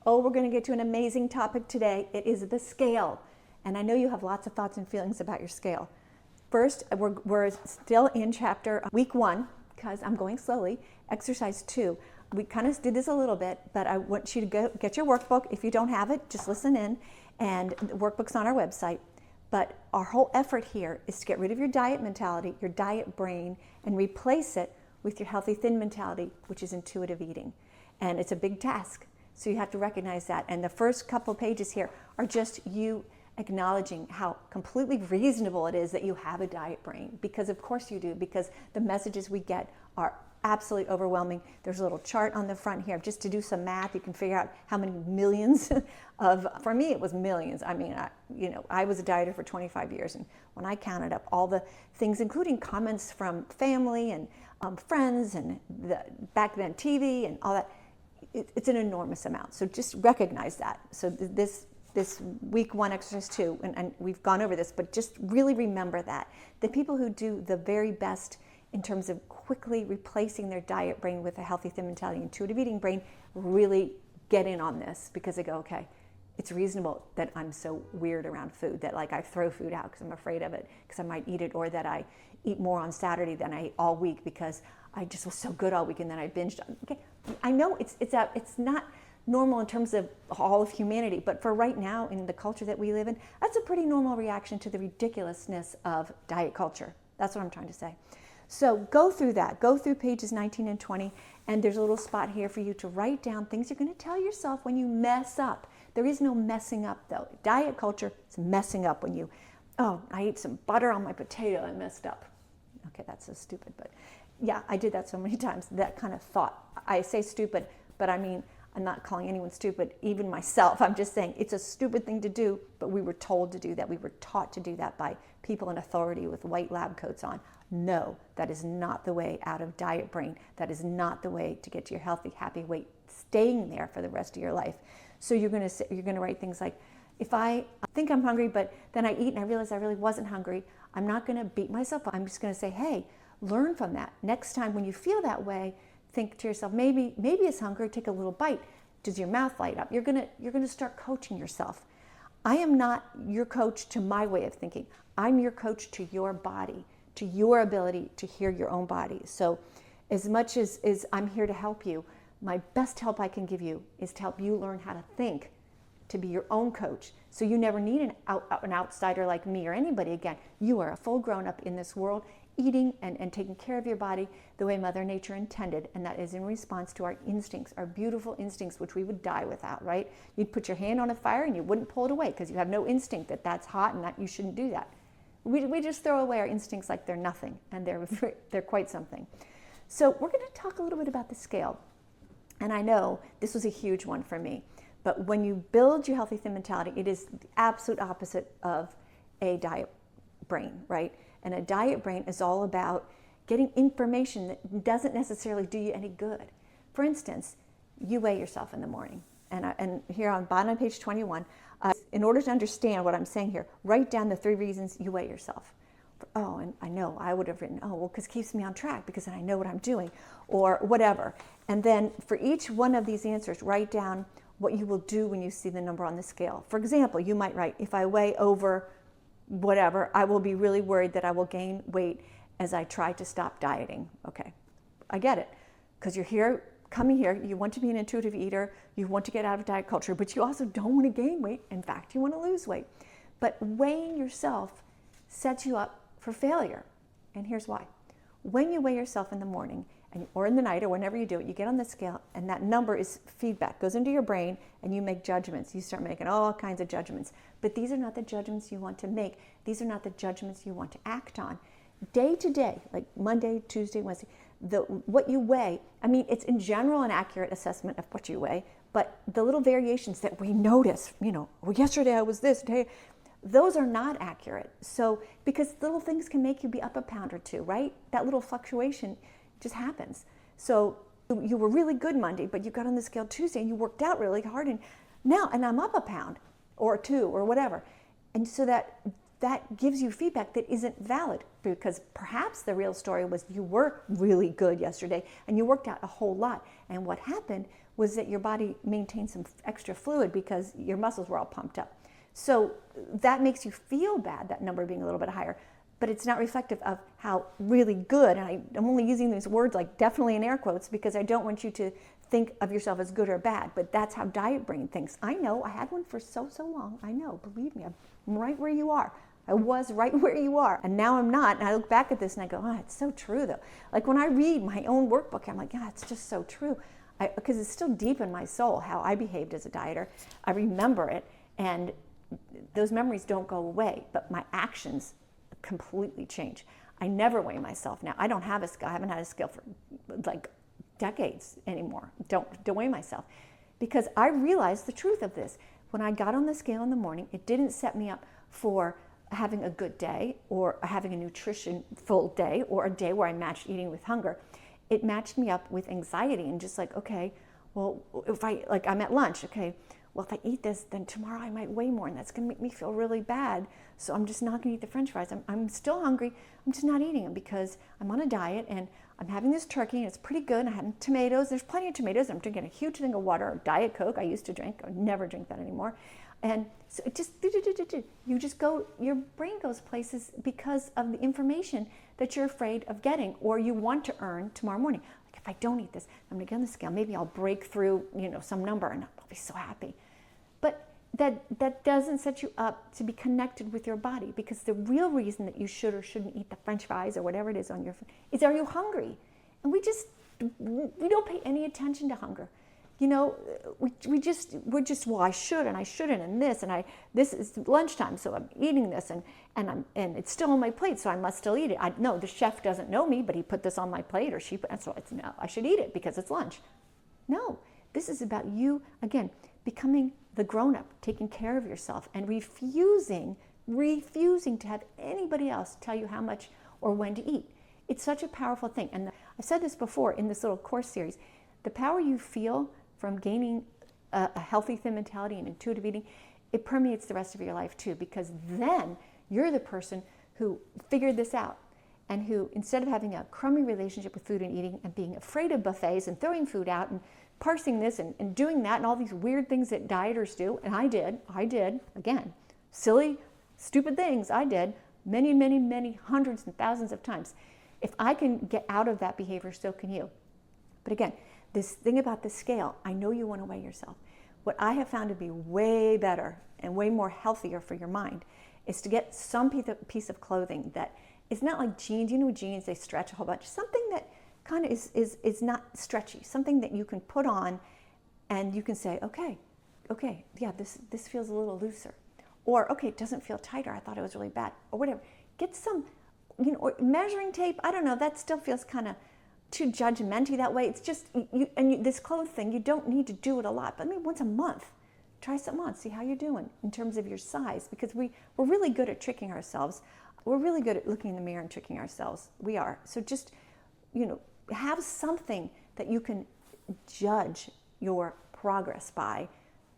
Oh, we're going to get to an amazing topic today. It is the scale. And I know you have lots of thoughts and feelings about your scale. First, we're still in week 1, because I'm going slowly, exercise 2. We kind of did this a little bit, but I want you to go get your workbook. If you don't have it, just listen in. And the workbook's on our website. But our whole effort here is to get rid of your diet mentality, your diet brain, and replace it with your healthy thin mentality, which is intuitive eating. And it's a big task, so you have to recognize that. And the first couple pages here are just you acknowledging how completely reasonable it is that you have a diet brain, because of course you do, because the messages we get are absolutely overwhelming. There's a little chart on the front here just to do some math. You can figure out how many millions for me it was millions. I mean, I was a dieter for 25 years, and when I counted up all the things, including comments from family and friends and back then TV and all that, it's an enormous amount. So just recognize that. So this week 1 exercise 2, and we've gone over this, but just really remember that the people who do the very best in terms of quickly replacing their diet brain with a healthy thin mentality, intuitive eating brain, really get in on this, because they go, okay, it's reasonable that I'm so weird around food, that like I throw food out because I'm afraid of it, because I might eat it, or that I eat more on Saturday than I ate all week because I just was so good all week and then I binged. Okay, I know it's not normal in terms of all of humanity, but for right now in the culture that we live in, that's a pretty normal reaction to the ridiculousness of diet culture. That's what I'm trying to say. So go through that. Go through pages 19 and 20, and there's a little spot here for you to write down things you're going to tell yourself when you mess up. There is no messing up, though. Diet culture is messing up when I ate some butter on my potato, I messed up. Okay, that's so stupid, but yeah, I did that so many times, that kind of thought. I say stupid, but I mean, I'm not calling anyone stupid, even myself. I'm just saying it's a stupid thing to do, but we were told to do that. We were taught to do that by people in authority with white lab coats on. No, that is not the way out of diet brain. That is not the way to get to your healthy, happy weight, staying there for the rest of your life. So you're going to write things like, if I think I'm hungry, but then I eat and I realize I really wasn't hungry, I'm not going to beat myself up. I'm just going to say, hey, learn from that. Next time when you feel that way, think to yourself, maybe it's hunger, take a little bite. Does your mouth light up? You're going to start coaching yourself. I am not your coach to my way of thinking. I'm your coach to your body, to your ability to hear your own body. So as much as I'm here to help you, my best help I can give you is to help you learn how to think, to be your own coach. So you never need an outsider like me or anybody again. You are a full grown-up in this world, eating and taking care of your body the way Mother Nature intended, and that is in response to our instincts, our beautiful instincts, which we would die without, right? You'd put your hand on a fire and you wouldn't pull it away because you have no instinct that that's hot and that you shouldn't do that. We just throw away our instincts like they're nothing, and they're quite something. So we're going to talk a little bit about the scale. And I know this was a huge one for me, but when you build your healthy thin mentality, it is the absolute opposite of a diet brain, right? And a diet brain is all about getting information that doesn't necessarily do you any good. For instance, you weigh yourself in the morning. And here on bottom of page 21, in order to understand what I'm saying here, write down the 3 reasons you weigh yourself. Oh, and I know I would have written, because it keeps me on track because then I know what I'm doing, or whatever. And then for each one of these answers, write down what you will do when you see the number on the scale. For example, you might write, if I weigh over whatever, I will be really worried that I will gain weight as I try to stop dieting. Okay, I get it, because you're coming here, you want to be an intuitive eater, you want to get out of diet culture, but you also don't want to gain weight. In fact, you want to lose weight. But weighing yourself sets you up for failure. And here's why. When you weigh yourself in the morning or in the night or whenever you do it, you get on the scale and that number is feedback, goes into your brain, and you make judgments. You start making all kinds of judgments. But these are not the judgments you want to make. These are not the judgments you want to act on. Day to day, like Monday, Tuesday, Wednesday, what you weigh, I mean, it's in general an accurate assessment of what you weigh, but the little variations that we notice, yesterday I was this, today, those are not accurate. So, because little things can make you be up a pound or 2, right? That little fluctuation just happens. So you were really good Monday, but you got on the scale Tuesday and you worked out really hard, and I'm up a pound or 2 or whatever. And so that gives you feedback that isn't valid, because perhaps the real story was you were really good yesterday and you worked out a whole lot. And what happened was that your body maintained some extra fluid because your muscles were all pumped up. So that makes you feel bad, that number being a little bit higher, but it's not reflective of how really good, and I'm only using these words like definitely in air quotes because I don't want you to think of yourself as good or bad, but that's how diet brain thinks. I know, I had one for so long. I know, believe me, I'm right where you are. I was right where you are, and now I'm not. And I look back at this and I go, oh, it's so true though. Like when I read my own workbook, I'm like, yeah, it's just so true. Because it's still deep in my soul how I behaved as a dieter. I remember it, and those memories don't go away, but my actions completely change. I never weigh myself now. I don't have a scale. I haven't had a scale for like decades anymore. Don't weigh myself, because I realized the truth of this. When I got on the scale in the morning, it didn't set me up for having a good day or having a nutrition-full day or a day where I matched eating with hunger. It matched me up with anxiety and just like, okay, well, if I'm at lunch, okay, well, if I eat this, then tomorrow I might weigh more and that's gonna make me feel really bad. So I'm just not gonna eat the French fries. I'm still hungry, I'm just not eating them because I'm on a diet and I'm having this turkey and it's pretty good. I had tomatoes, there's plenty of tomatoes. I'm drinking a huge thing of water or Diet Coke. I used to drink, I would never drink that anymore. And so it just, you just go, your brain goes places because of the information that you're afraid of getting or you want to earn tomorrow morning. Like if I don't eat this, I'm gonna get on the scale, maybe I'll break through, some number and I'll be so happy. But that doesn't set you up to be connected with your body, because the real reason that you should or shouldn't eat the French fries or whatever it is on your food is, are you hungry? And we don't pay any attention to hunger. We're just, well, I should and I shouldn't, and this is lunchtime, so I'm eating this, and it's still on my plate, so I must still eat it. No, the chef doesn't know me, but he put this on my plate, or she put, so no, I should eat it because it's lunch. No, this is about you, again, becoming the grown-up, taking care of yourself, and refusing to have anybody else tell you how much or when to eat. It's such a powerful thing, and I've said this before in this little course series, the power you feel from gaining a healthy thin mentality and intuitive eating, it permeates the rest of your life too, because then you're the person who figured this out and who, instead of having a crummy relationship with food and eating and being afraid of buffets and throwing food out and parsing this and doing that and all these weird things that dieters do, and I did, again, silly, stupid things I did many hundreds and thousands of times. If I can get out of that behavior, so can you. But again, this thing about the scale, I know you want to weigh yourself. What I have found to be way better and way more healthier for your mind is to get some piece of clothing that is not like jeans. Jeans, they stretch a whole bunch. Something that kind of is not stretchy. Something that you can put on and you can say, okay, yeah, this feels a little looser. Or, okay, it doesn't feel tighter. I thought it was really bad. Or whatever. Get some, or measuring tape. I don't know. That still feels kind of too judgmental that way. It's just, this clothes thing, you don't need to do it a lot, but maybe once a month, try something on, see how you're doing in terms of your size, because we're really good at tricking ourselves. We're really good at looking in the mirror and tricking ourselves. We are. So just, have something that you can judge your progress by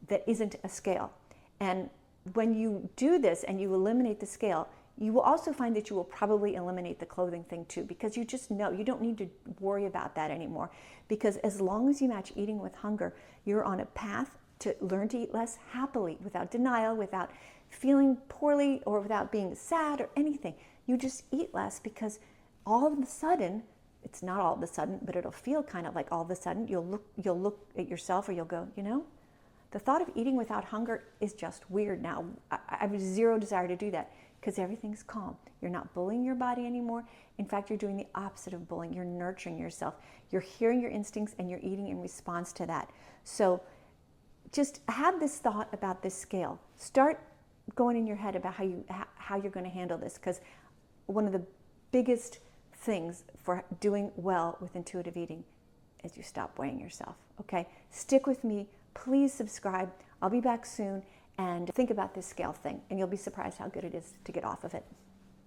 that isn't a scale. And when you do this and you eliminate the scale, you will also find that you will probably eliminate the clothing thing too, because you just know you don't need to worry about that anymore. Because as long as you match eating with hunger, you're on a path to learn to eat less happily, without denial, without feeling poorly, or without being sad or anything. You just eat less because all of a sudden, it's not all of a sudden, but it'll feel kind of like all of a sudden, you'll look at yourself or you'll go, the thought of eating without hunger is just weird now. I have zero desire to do that, because everything's calm. You're not bullying your body anymore. In fact, you're doing the opposite of bullying. You're nurturing yourself. You're hearing your instincts and you're eating in response to that. So just have this thought about this scale. Start going in your head about how you're going to handle this, because one of the biggest things for doing well with intuitive eating is you stop weighing yourself, okay? Stick with me. Please subscribe. I'll be back soon. And think about this scale thing, and you'll be surprised how good it is to get off of it.